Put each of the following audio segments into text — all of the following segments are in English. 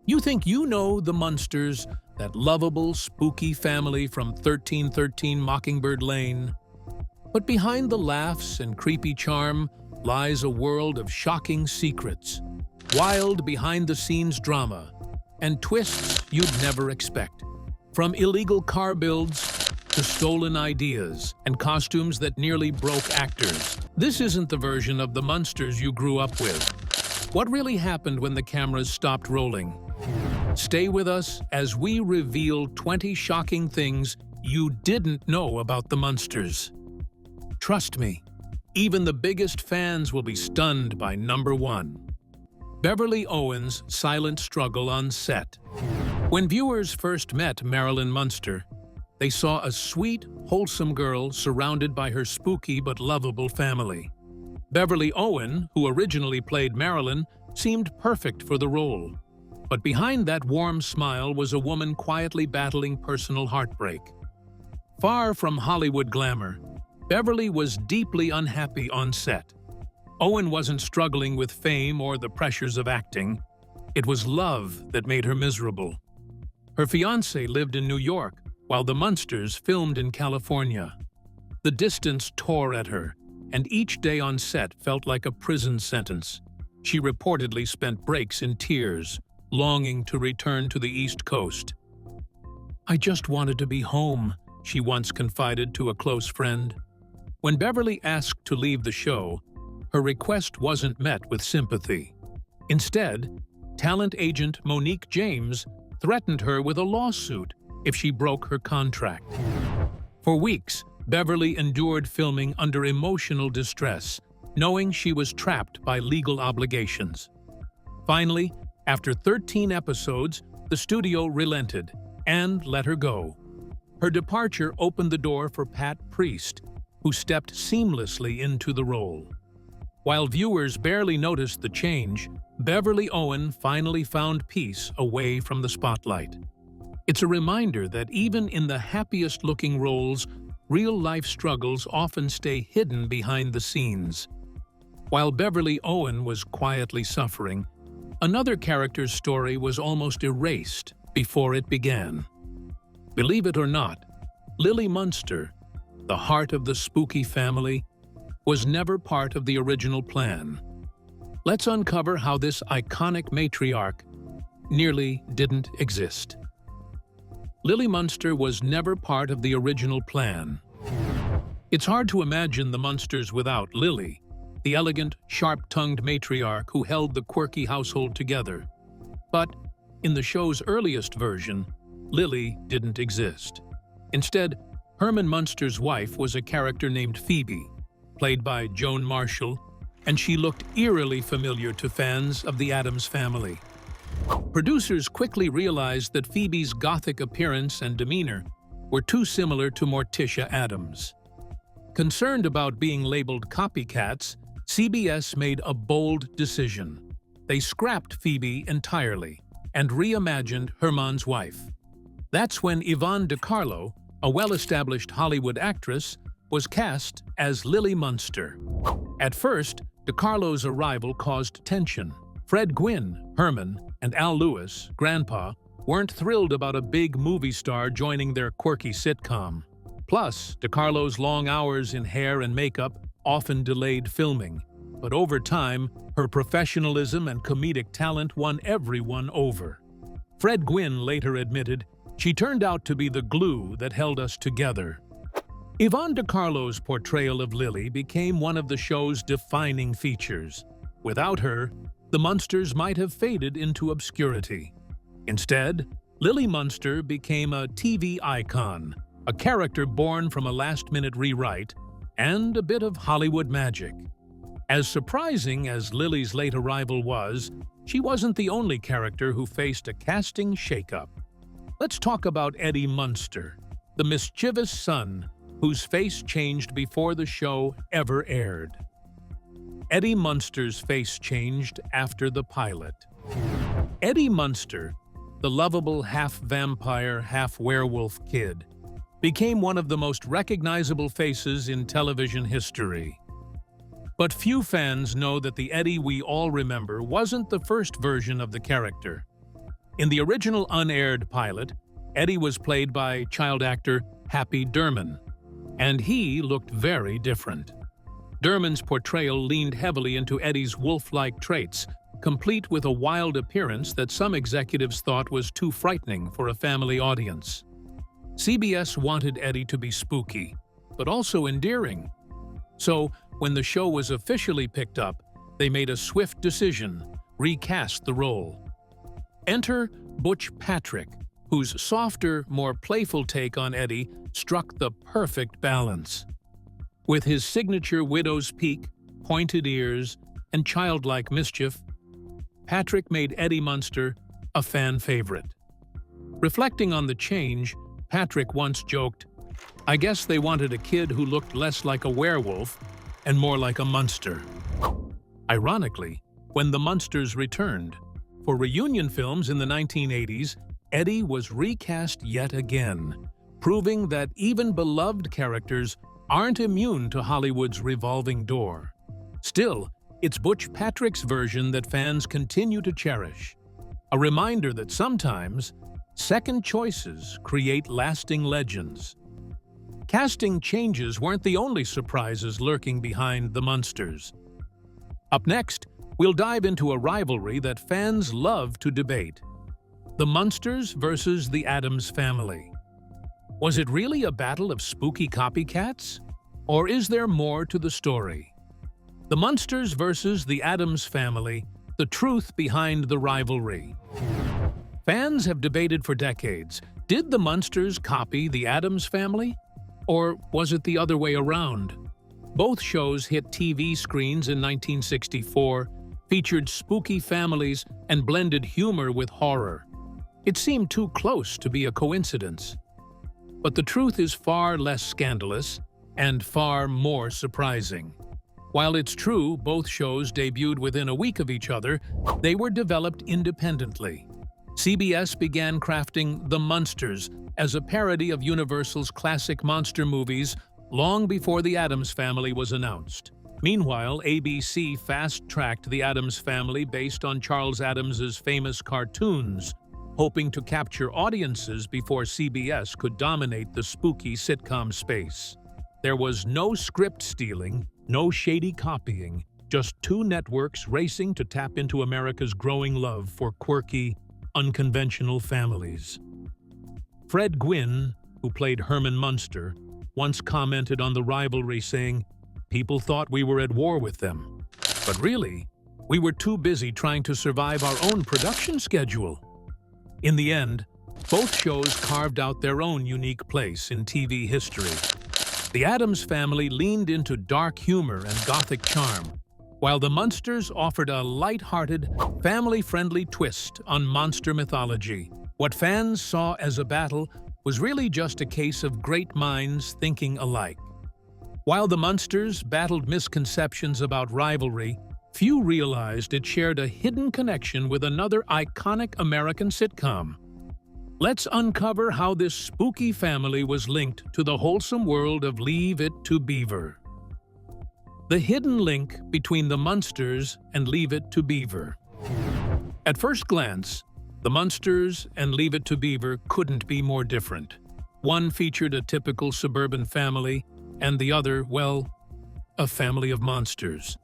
You think you know the Munsters, that lovable, spooky family from 1313 Mockingbird Lane. But behind the laughs and creepy charm lies a world of shocking secrets, wild behind-the-scenes drama, and twists you'd never expect. From illegal car builds to stolen ideas and costumes that nearly broke actors. This isn't the version of the Munsters you grew up with. What really happened when the cameras stopped rolling? Stay with us as we reveal 20 shocking things you didn't know about the Munsters. Trust me, even the biggest fans will be stunned by number 1. Beverly Owen's silent struggle on set. When viewers first met Marilyn Munster, they saw a sweet, wholesome girl surrounded by her spooky but lovable family. Beverly Owen, who originally played Marilyn, seemed perfect for the role. But behind that warm smile was a woman quietly battling personal heartbreak. Far from Hollywood glamour, Beverly was deeply unhappy on set. Owen wasn't struggling with fame or the pressures of acting. It was love that made her miserable. Her fiancé lived in New York, while the Munsters filmed in California. The distance tore at her, and each day on set felt like a prison sentence. She reportedly spent breaks in tears, longing to return to the East Coast. "I just wanted to be home," she once confided to a close friend. When Beverly asked to leave the show, her request wasn't met with sympathy. Instead, talent agent Monique James threatened her with a lawsuit if she broke her contract. For weeks, Beverly endured filming under emotional distress, knowing she was trapped by legal obligations. Finally, after 13 episodes, the studio relented and let her go. Her departure opened the door for Pat Priest, who stepped seamlessly into the role. While viewers barely noticed the change, Beverly Owen finally found peace away from the spotlight. It's a reminder that even in the happiest-looking roles, real-life struggles often stay hidden behind the scenes. While Beverly Owen was quietly suffering, another character's story was almost erased before it began. Believe it or not, Lily Munster, the heart of the spooky family, was never part of the original plan. Let's uncover how this iconic matriarch nearly didn't exist. Lily Munster was never part of the original plan. It's hard to imagine the Munsters without Lily, the elegant, sharp-tongued matriarch who held the quirky household together. But in the show's earliest version, Lily didn't exist. Instead, Herman Munster's wife was a character named Phoebe, played by Joan Marshall, and she looked eerily familiar to fans of the Addams family. Producers quickly realized that Phoebe's gothic appearance and demeanor were too similar to Morticia Addams. Concerned about being labeled copycats, CBS made a bold decision. They scrapped Phoebe entirely and reimagined Herman's wife. That's when Yvonne De Carlo, a well-established Hollywood actress, was cast as Lily Munster. At first, De Carlo's arrival caused tension. Fred Gwynne, Herman, and Al Lewis, Grandpa, weren't thrilled about a big movie star joining their quirky sitcom. Plus, De Carlo's long hours in hair and makeup often delayed filming. But over time, her professionalism and comedic talent won everyone over. Fred Gwynne later admitted, "She turned out to be the glue that held us together." Yvonne De Carlo's portrayal of Lily became one of the show's defining features. Without her, the Munsters might have faded into obscurity. Instead, Lily Munster became a TV icon, a character born from a last-minute rewrite, and a bit of Hollywood magic. As surprising as Lily's late arrival was, she wasn't the only character who faced a casting shakeup. Let's talk about Eddie Munster, the mischievous son whose face changed before the show ever aired. Eddie Munster's face changed after the pilot. Eddie Munster, the lovable half-vampire, half-werewolf kid, became one of the most recognizable faces in television history. But few fans know that the Eddie we all remember wasn't the first version of the character. In the original unaired pilot, Eddie was played by child actor Happy Durman, and he looked very different. Durman's portrayal leaned heavily into Eddie's wolf-like traits, complete with a wild appearance that some executives thought was too frightening for a family audience. CBS wanted Eddie to be spooky, but also endearing. So, when the show was officially picked up, they made a swift decision: recast the role. Enter Butch Patrick, whose softer, more playful take on Eddie struck the perfect balance. With his signature widow's peak, pointed ears, and childlike mischief, Patrick made Eddie Munster a fan favorite. Reflecting on the change, Patrick once joked, "I guess they wanted a kid who looked less like a werewolf and more like a Munster." Ironically, when the Munsters returned, for reunion films in the 1980s, Eddie was recast yet again, proving that even beloved characters aren't immune to Hollywood's revolving door. Still, it's Butch Patrick's version that fans continue to cherish. A reminder that sometimes, second choices create lasting legends. Casting changes weren't the only surprises lurking behind the Munsters. Up next, we'll dive into a rivalry that fans love to debate: the Munsters versus the Addams Family. Was it really a battle of spooky copycats? Or is there more to the story? The Munsters versus the Addams Family, the truth behind the rivalry. Fans have debated for decades: did the Munsters copy the Addams Family? Or was it the other way around? Both shows hit TV screens in 1964, featured spooky families, and blended humor with horror. It seemed too close to be a coincidence. But the truth is far less scandalous and far more surprising. While it's true both shows debuted within a week of each other, they were developed independently. CBS began crafting The Munsters as a parody of Universal's classic monster movies long before The Addams Family was announced. Meanwhile, ABC fast-tracked The Addams Family based on Charles Addams's famous cartoons, hoping to capture audiences before CBS could dominate the spooky sitcom space. There was no script stealing, no shady copying, just two networks racing to tap into America's growing love for quirky, unconventional families. Fred Gwynne, who played Herman Munster, once commented on the rivalry saying, "People thought we were at war with them. But really, we were too busy trying to survive our own production schedule." In the end, both shows carved out their own unique place in TV history. The Addams Family leaned into dark humor and gothic charm, while the Munsters offered a light-hearted, family-friendly twist on monster mythology. What fans saw as a battle was really just a case of great minds thinking alike. While the Munsters battled misconceptions about rivalry, few realized it shared a hidden connection with another iconic American sitcom. Let's uncover how this spooky family was linked to the wholesome world of Leave It to Beaver. The hidden link between the Munsters and Leave It to Beaver. At first glance, the Munsters and Leave It to Beaver couldn't be more different. One featured a typical suburban family, and the other, well, a family of monsters.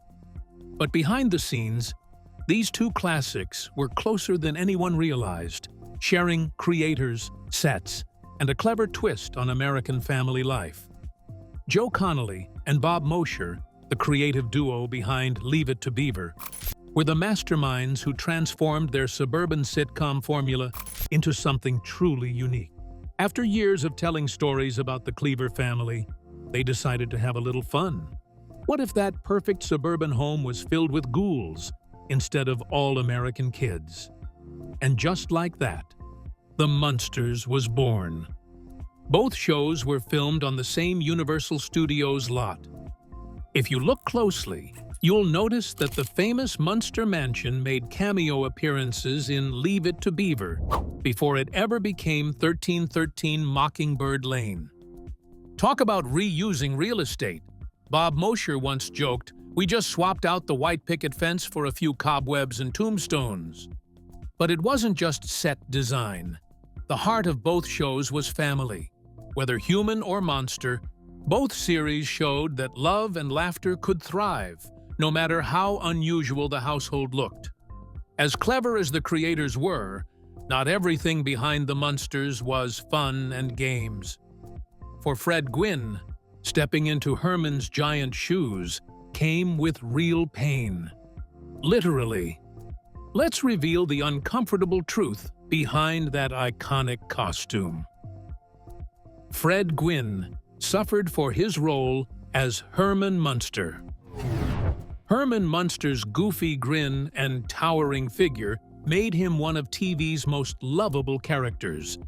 But behind the scenes, these two classics were closer than anyone realized, sharing creators, sets, and a clever twist on American family life. Joe Connolly and Bob Mosher, the creative duo behind Leave It to Beaver, were the masterminds who transformed their suburban sitcom formula into something truly unique. After years of telling stories about the Cleaver family, they decided to have a little fun. What if that perfect suburban home was filled with ghouls instead of all-American kids? And just like that, The Munsters was born. Both shows were filmed on the same Universal Studios lot. If you look closely, you'll notice that the famous Munster mansion made cameo appearances in Leave It to Beaver before it ever became 1313 Mockingbird Lane. Talk about reusing real estate. Bob Mosher once joked, "We just swapped out the white picket fence for a few cobwebs and tombstones." But it wasn't just set design. The heart of both shows was family. Whether human or monster, both series showed that love and laughter could thrive, no matter how unusual the household looked. As clever as the creators were, not everything behind the Munsters was fun and games. For Fred Gwynne, stepping into Herman's giant shoes came with real pain. Literally. Let's reveal the uncomfortable truth behind that iconic costume. Fred Gwynne suffered for his role as Herman Munster. Herman Munster's goofy grin and towering figure made him one of TV's most lovable characters.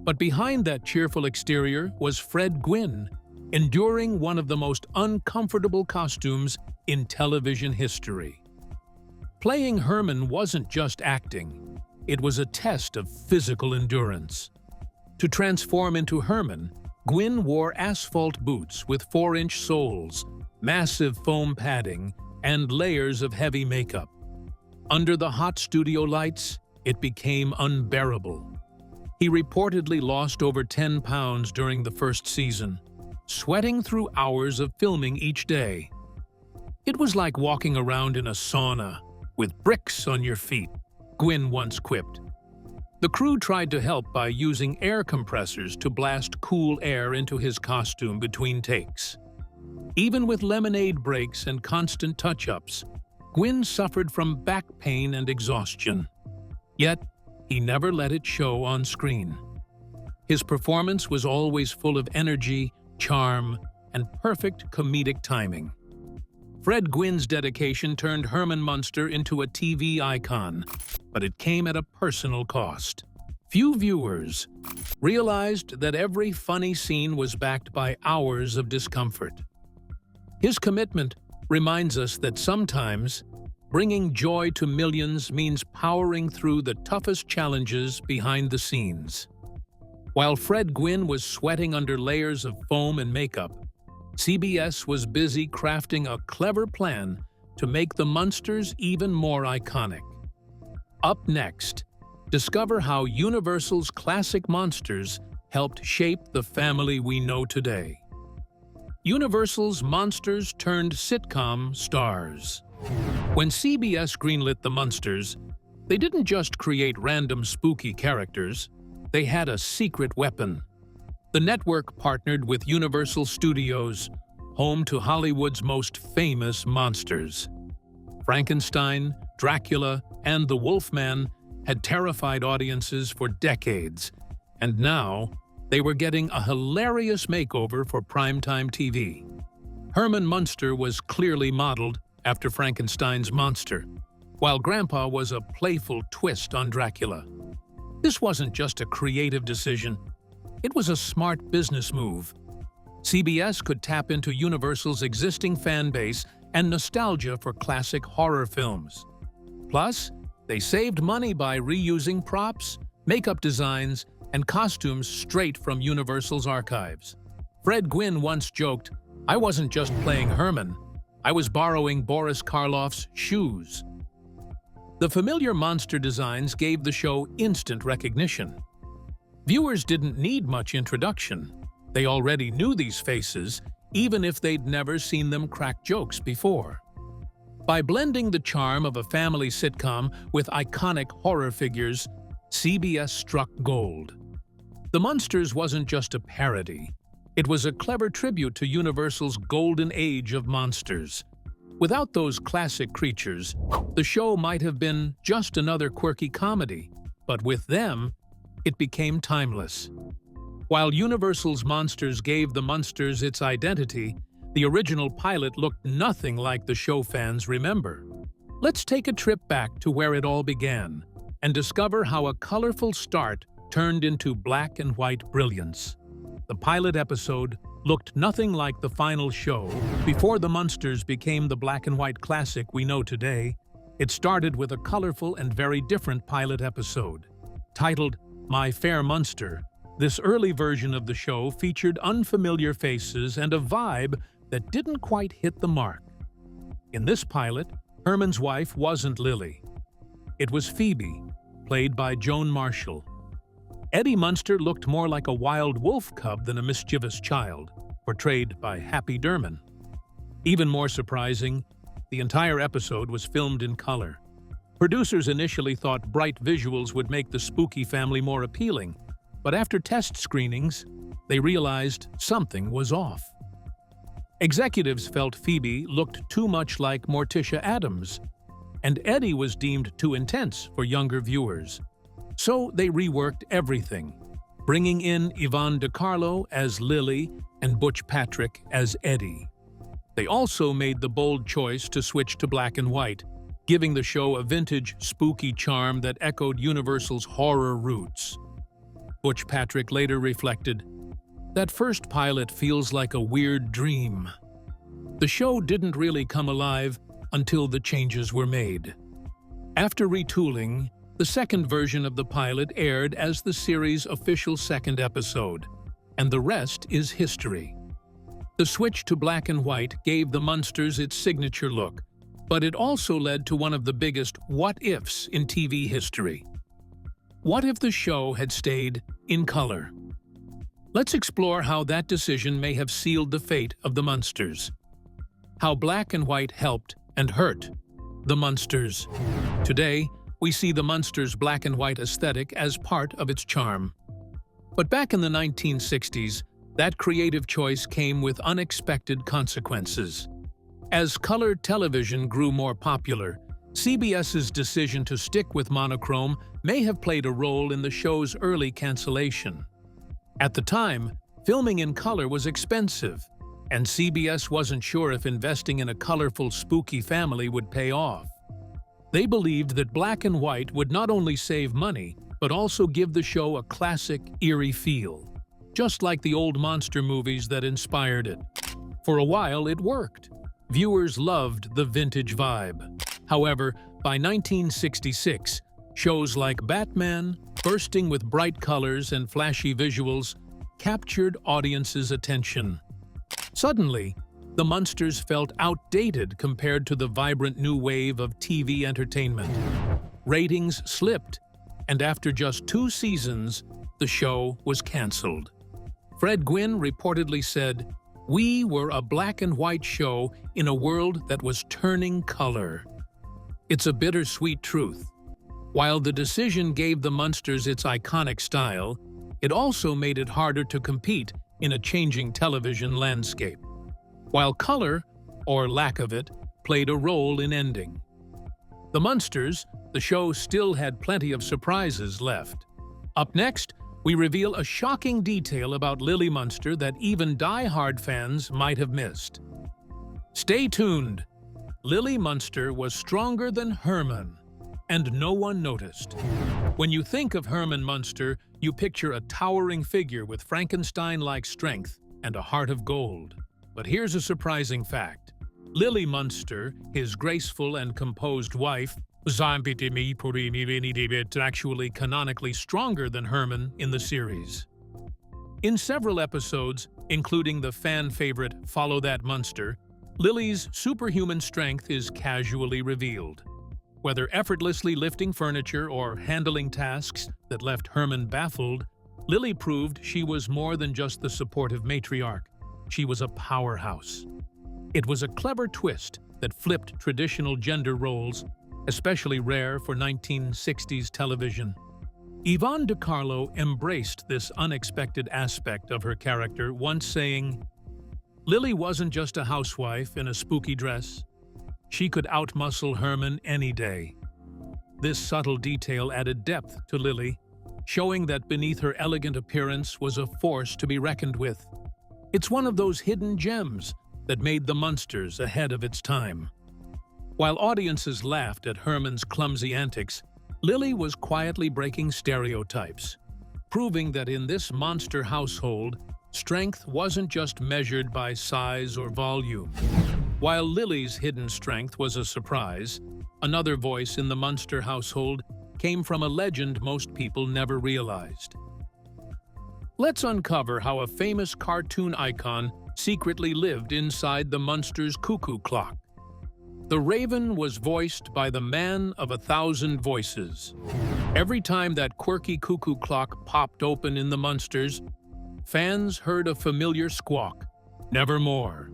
But behind that cheerful exterior was Fred Gwynne, enduring one of the most uncomfortable costumes in television history. Playing Herman wasn't just acting, it was a test of physical endurance. To transform into Herman, Gwynne wore asphalt boots with 4-inch soles, massive foam padding, and layers of heavy makeup. Under the hot studio lights, it became unbearable. He reportedly lost over 10 pounds during the first season, sweating through hours of filming each day. It was like walking around in a sauna, with bricks on your feet, Gwynne once quipped. The crew tried to help by using air compressors to blast cool air into his costume between takes. Even with lemonade breaks and constant touch-ups, Gwynne suffered from back pain and exhaustion. Yet, he never let it show on screen. His performance was always full of energy, charm, and perfect comedic timing. Fred Gwynne's dedication turned Herman Munster into a TV icon, but it came at a personal cost. Few viewers realized that every funny scene was backed by hours of discomfort. His commitment reminds us that sometimes bringing joy to millions means powering through the toughest challenges behind the scenes. While Fred Gwynne was sweating under layers of foam and makeup, CBS was busy crafting a clever plan to make the Munsters even more iconic. Up next, discover how Universal's classic monsters helped shape the family we know today. Universal's monsters turned sitcom stars. When CBS greenlit the Munsters, they didn't just create random spooky characters, they had a secret weapon. The network partnered with Universal Studios, home to Hollywood's most famous monsters. Frankenstein, Dracula, and the Wolfman had terrified audiences for decades, and now they were getting a hilarious makeover for primetime TV. Herman Munster was clearly modeled after Frankenstein's monster, while Grandpa was a playful twist on Dracula. This wasn't just a creative decision. It was a smart business move. CBS could tap into Universal's existing fan base and nostalgia for classic horror films. Plus, they saved money by reusing props, makeup designs, and costumes straight from Universal's archives. Fred Gwynne once joked, "I wasn't just playing Herman, I was borrowing Boris Karloff's shoes." The familiar monster designs gave the show instant recognition. Viewers didn't need much introduction. They already knew these faces, even if they'd never seen them crack jokes before. By blending the charm of a family sitcom with iconic horror figures, CBS struck gold. The Munsters wasn't just a parody. It was a clever tribute to Universal's golden age of monsters. Without those classic creatures, the show might have been just another quirky comedy, but with them, it became timeless. While Universal's monsters gave the Munsters its identity, the original pilot looked nothing like the show fans remember. Let's take a trip back to where it all began and discover how a colorful start turned into black and white brilliance. The pilot episode looked nothing like the final show. Before the Munsters became the black and white classic we know today, it started with a colorful and very different pilot episode. Titled My Fair Munster, this early version of the show featured unfamiliar faces and a vibe that didn't quite hit the mark. In this pilot, Herman's wife wasn't Lily. It was Phoebe, played by Joan Marshall. Eddie Munster looked more like a wild wolf cub than a mischievous child, portrayed by Happy Derman. Even more surprising, the entire episode was filmed in color. Producers initially thought bright visuals would make the spooky family more appealing, but after test screenings, they realized something was off. Executives felt Phoebe looked too much like Morticia Addams, and Eddie was deemed too intense for younger viewers. So they reworked everything, bringing in Yvonne DiCarlo as Lily and Butch Patrick as Eddie. They also made the bold choice to switch to black and white, giving the show a vintage, spooky charm that echoed Universal's horror roots. Butch Patrick later reflected, "That first pilot feels like a weird dream." The show didn't really come alive until the changes were made. After retooling, the second version of the pilot aired as the series' official second episode, and the rest is history. The switch to black and white gave the Munsters its signature look, but it also led to one of the biggest what-ifs in TV history. What if the show had stayed in color? Let's explore how that decision may have sealed the fate of the Munsters. How black and white helped and hurt the Munsters. Today, we see the Munsters' black and white aesthetic as part of its charm. But back in the 1960s, that creative choice came with unexpected consequences. As color television grew more popular, CBS's decision to stick with monochrome may have played a role in the show's early cancellation. At the time, filming in color was expensive, and CBS wasn't sure if investing in a colorful, spooky family would pay off. They believed that black and white would not only save money, but also give the show a classic, eerie feel, just like the old monster movies that inspired it. For a while, it worked. Viewers loved the vintage vibe. However, by 1966, shows like Batman, bursting with bright colors and flashy visuals, captured audiences' attention. Suddenly, the Munsters felt outdated compared to the vibrant new wave of TV entertainment. Ratings slipped, and after just 2 seasons, the show was canceled. Fred Gwynne reportedly said, "We were a black and white show in a world that was turning color." It's a bittersweet truth. While the decision gave the Munsters its iconic style, it also made it harder to compete in a changing television landscape. While color, or lack of it, played a role in ending the Munsters, the show still had plenty of surprises left. Up next, we reveal a shocking detail about Lily Munster that even die-hard fans might have missed. Stay tuned! Lily Munster was stronger than Herman, and no one noticed. When you think of Herman Munster, you picture a towering figure with Frankenstein-like strength and a heart of gold. But here's a surprising fact. Lily Munster, his graceful and composed wife, was actually canonically stronger than Herman in the series. In several episodes, including the fan favorite Follow That Munster, Lily's superhuman strength is casually revealed. Whether effortlessly lifting furniture or handling tasks that left Herman baffled, Lily proved she was more than just the supportive matriarch. She was a powerhouse. It was a clever twist that flipped traditional gender roles, especially rare for 1960s television. Yvonne DiCarlo embraced this unexpected aspect of her character, once saying, "Lily wasn't just a housewife in a spooky dress. She could outmuscle Herman any day." This subtle detail added depth to Lily, showing that beneath her elegant appearance was a force to be reckoned with. It's one of those hidden gems that made the Munsters ahead of its time. While audiences laughed at Herman's clumsy antics, Lily was quietly breaking stereotypes, proving that in this monster household, strength wasn't just measured by size or volume. While Lily's hidden strength was a surprise, another voice in the Munster household came from a legend most people never realized. Let's uncover how a famous cartoon icon secretly lived inside the Munsters' cuckoo clock. The Raven was voiced by the man of 1,000 voices. Every time that quirky cuckoo clock popped open in the Munsters, fans heard a familiar squawk, "Nevermore."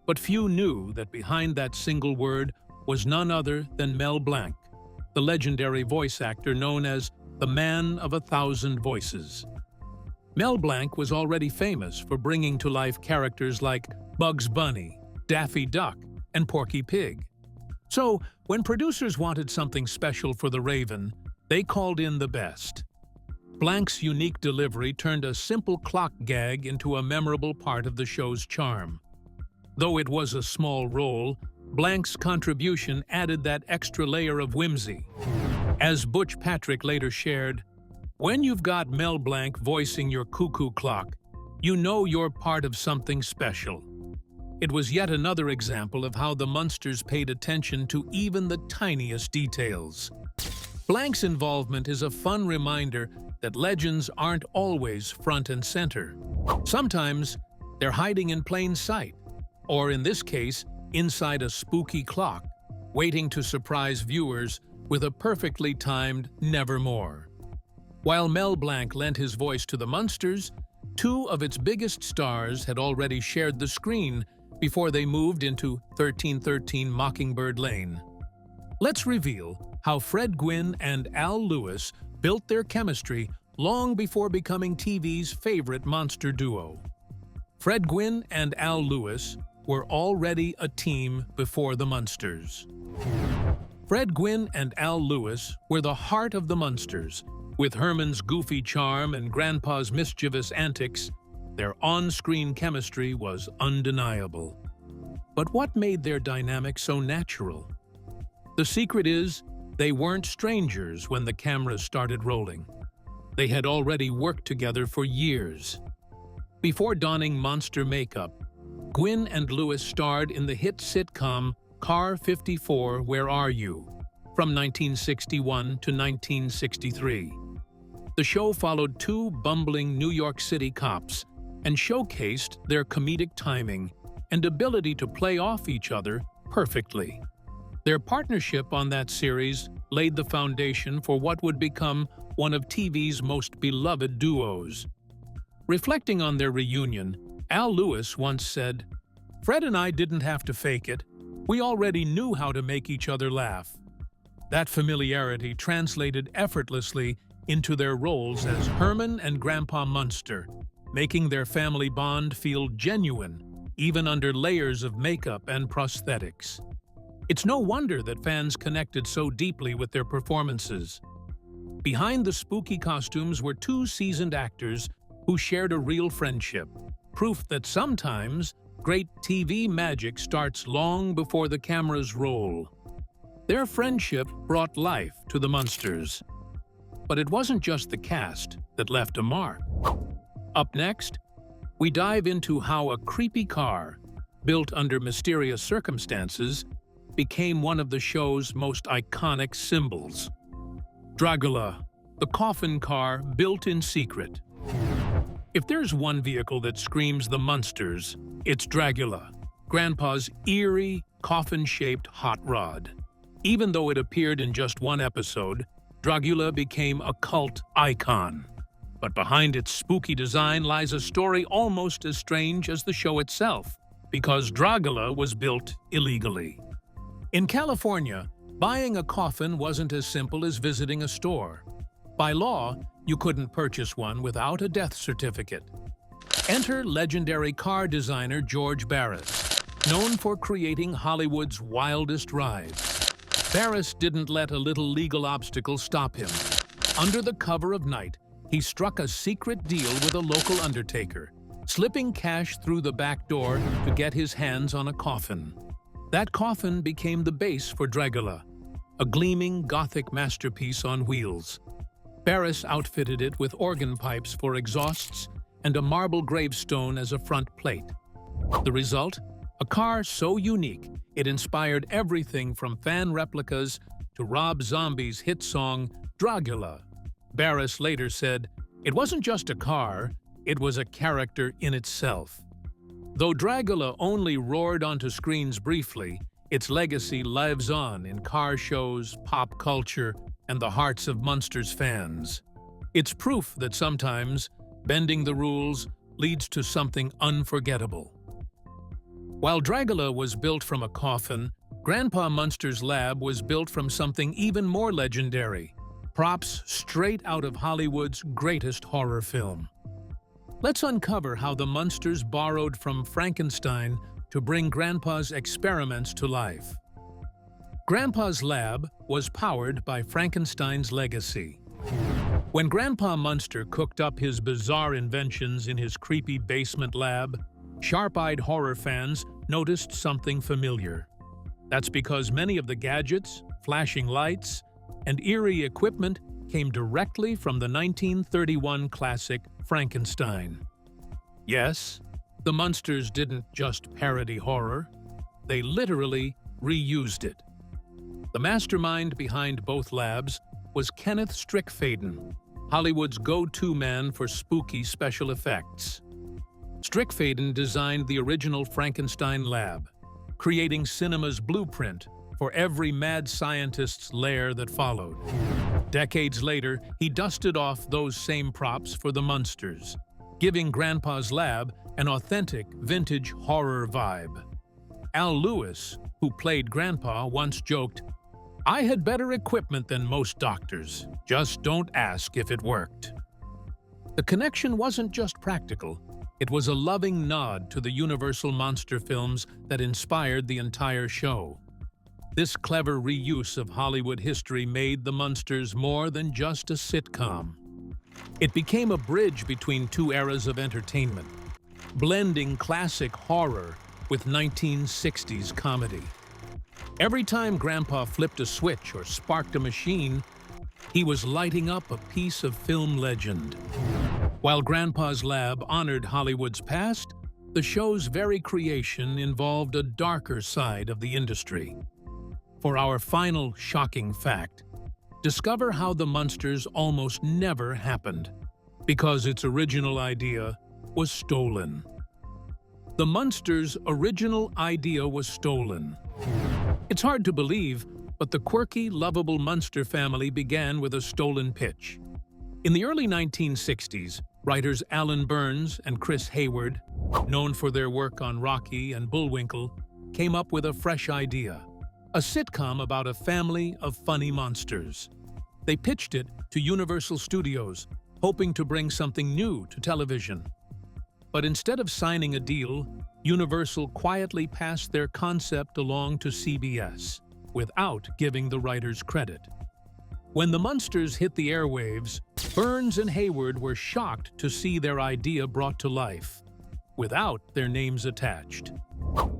But few knew that behind that single word was none other than Mel Blanc, the legendary voice actor known as the Man of 1,000 Voices. Mel Blanc was already famous for bringing to life characters like Bugs Bunny, Daffy Duck, and Porky Pig. So, when producers wanted something special for the Raven, they called in the best. Blanc's unique delivery turned a simple clock gag into a memorable part of the show's charm. Though it was a small role, Blanc's contribution added that extra layer of whimsy. As Butch Patrick later shared, "When you've got Mel Blanc voicing your cuckoo clock, you know you're part of something special." It was yet another example of how the Munsters paid attention to even the tiniest details. Blanc's involvement is a fun reminder that legends aren't always front and center. Sometimes they're hiding in plain sight, or in this case, inside a spooky clock, waiting to surprise viewers with a perfectly timed "Nevermore." While Mel Blanc lent his voice to the Munsters, two of its biggest stars had already shared the screen before they moved into 1313 Mockingbird Lane. Let's reveal how Fred Gwynne and Al Lewis built their chemistry long before becoming TV's favorite monster duo. Fred Gwynne and Al Lewis were already a team before the Munsters. Fred Gwynne and Al Lewis were the heart of the Munsters. With Herman's goofy charm and Grandpa's mischievous antics, their on-screen chemistry was undeniable. But what made their dynamic so natural? The secret is, they weren't strangers when the cameras started rolling. They had already worked together for years. Before donning monster makeup, Gwynne and Lewis starred in the hit sitcom Car 54, Where Are You? From 1961 to 1963. The show followed two bumbling New York City cops and showcased their comedic timing and ability to play off each other perfectly. Their partnership on that series laid the foundation for what would become one of TV's most beloved duos. Reflecting on their reunion, Al Lewis once said, "Fred and I didn't have to fake it. We already knew how to make each other laugh." That familiarity translated effortlessly into their roles as Herman and Grandpa Munster, making their family bond feel genuine, even under layers of makeup and prosthetics. It's no wonder that fans connected so deeply with their performances. Behind the spooky costumes were two seasoned actors who shared a real friendship, proof that sometimes great TV magic starts long before the cameras roll. Their friendship brought life to the Munsters. But it wasn't just the cast that left a mark. Up next, we dive into how a creepy car, built under mysterious circumstances, became one of the show's most iconic symbols. Dragula, the coffin car built in secret. If there's one vehicle that screams the Munsters, it's Dragula, Grandpa's eerie, coffin-shaped hot rod. Even though it appeared in just one episode, Dragula became a cult icon. But behind its spooky design lies a story almost as strange as the show itself, because Dragula was built illegally. In California, buying a coffin wasn't as simple as visiting a store. By law, you couldn't purchase one without a death certificate. Enter legendary car designer George Barris, known for creating Hollywood's wildest rides. Barris didn't let a little legal obstacle stop him. Under the cover of night, he struck a secret deal with a local undertaker, slipping cash through the back door to get his hands on a coffin. That coffin became the base for Dragula, a gleaming Gothic masterpiece on wheels. Barris outfitted it with organ pipes for exhausts and a marble gravestone as a front plate. The result? A car so unique, it inspired everything from fan replicas to Rob Zombie's hit song, Dragula. Barris later said, "It wasn't just a car, it was a character in itself." Though Dragula only roared onto screens briefly, its legacy lives on in car shows, pop culture, and the hearts of Munsters fans. It's proof that sometimes bending the rules leads to something unforgettable. While Dragula was built from a coffin, Grandpa Munster's lab was built from something even more legendary, props straight out of Hollywood's greatest horror film. Let's uncover how the Munsters borrowed from Frankenstein to bring Grandpa's experiments to life. Grandpa's lab was powered by Frankenstein's legacy. When Grandpa Munster cooked up his bizarre inventions in his creepy basement lab, sharp-eyed horror fans noticed something familiar. That's because many of the gadgets, flashing lights, and eerie equipment came directly from the 1931 classic Frankenstein. Yes, the Munsters didn't just parody horror, they literally reused it. The mastermind behind both labs was Kenneth Strickfaden, Hollywood's go-to man for spooky special effects. Strickfaden designed the original Frankenstein lab, creating cinema's blueprint for every mad scientist's lair that followed. Decades later, he dusted off those same props for the Munsters, giving Grandpa's lab an authentic vintage horror vibe. Al Lewis, who played Grandpa, once joked, "I had better equipment than most doctors. Just don't ask if it worked." The connection wasn't just practical. It was a loving nod to the Universal monster films that inspired the entire show. This clever reuse of Hollywood history made the Munsters more than just a sitcom. It became a bridge between two eras of entertainment, blending classic horror with 1960s comedy. Every time Grandpa flipped a switch or sparked a machine, he was lighting up a piece of film legend. While Grandpa's lab honored Hollywood's past, the show's very creation involved a darker side of the industry. For our final shocking fact, discover how the Munsters almost never happened, because its original idea was stolen. The Munsters' original idea was stolen. It's hard to believe, but the quirky, lovable Munster family began with a stolen pitch. In the early 1960s, writers Alan Burns and Chris Hayward, known for their work on Rocky and Bullwinkle, came up with a fresh idea: a sitcom about a family of funny monsters. They pitched it to Universal Studios, hoping to bring something new to television. But instead of signing a deal, Universal quietly passed their concept along to CBS, without giving the writers credit. When the Munsters hit the airwaves, Burns and Hayward were shocked to see their idea brought to life, without their names attached.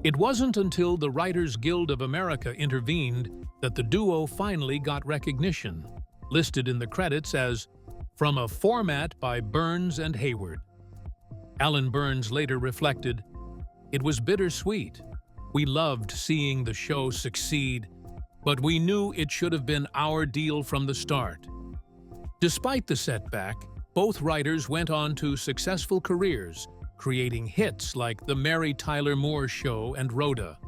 It wasn't until the Writers Guild of America intervened that the duo finally got recognition, listed in the credits as "From a Format by Burns and Hayward." Alan Burns later reflected, "It was bittersweet. We loved seeing the show succeed, but we knew it should have been our deal from the start." Despite the setback, both writers went on to successful careers, creating hits like The Mary Tyler Moore Show and Rhoda.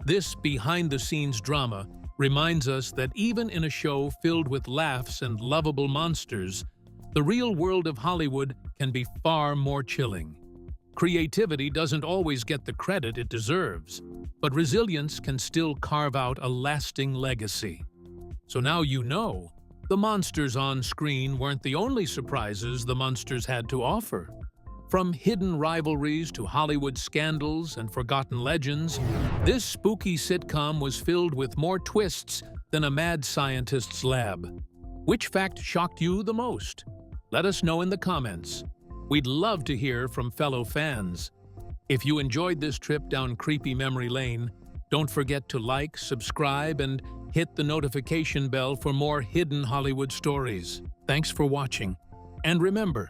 This behind-the-scenes drama reminds us that even in a show filled with laughs and lovable monsters, the real world of Hollywood can be far more chilling. Creativity doesn't always get the credit it deserves, but resilience can still carve out a lasting legacy. So now you know, the monsters on screen weren't the only surprises the Munsters had to offer. From hidden rivalries to Hollywood scandals and forgotten legends, this spooky sitcom was filled with more twists than a mad scientist's lab. Which fact shocked you the most? Let us know in the comments. We'd love to hear from fellow fans. If you enjoyed this trip down creepy memory lane, don't forget to like, subscribe, and hit the notification bell for more hidden Hollywood stories. Thanks for watching. And remember,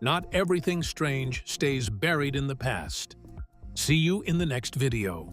not everything strange stays buried in the past. See you in the next video.